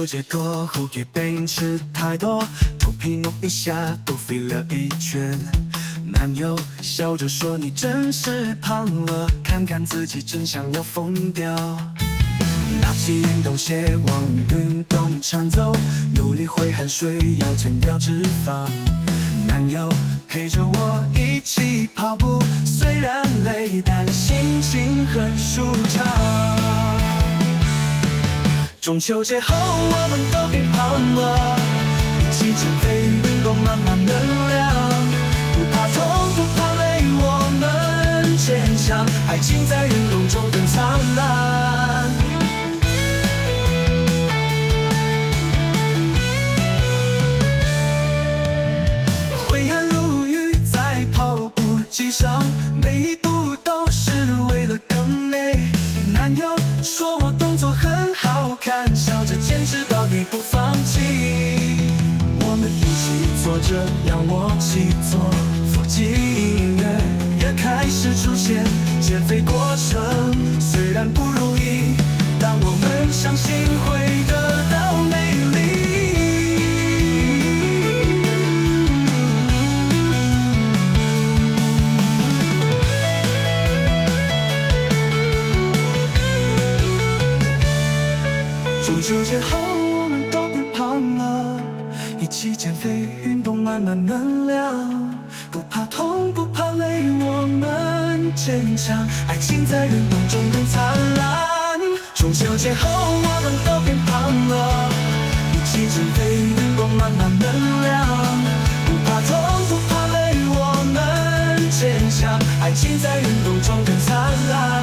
节过后也别吃太多，头皮弄一下都肥了一圈。男友笑着说你真是胖了，看看自己真想要疯掉。拿起运动鞋往运动场走，努力挥汗水要减掉脂肪。男友陪着我一起跑步，虽然累但心情很舒畅。中秋节后我们都变胖了，一起减肥运动慢慢能量，不怕痛不怕累我们坚强，爱情在运动中更灿烂。挥汗如雨在跑步机上，每一步都是为了更美。男友说我动作很好看，笑着坚持到底不放弃。我们一起做着仰卧起坐，腹肌音乐也开始出现。减肥过程虽然不容易，但我们相信会得到美丽。中秋节后我们都变胖了，一起减肥运动满满能量，不怕痛不怕累我们坚强，爱情在运动中更灿烂。中秋节后我们都变胖了，一起减肥运动满满能量，不怕痛不怕累我们坚强，爱情在运动中更灿烂。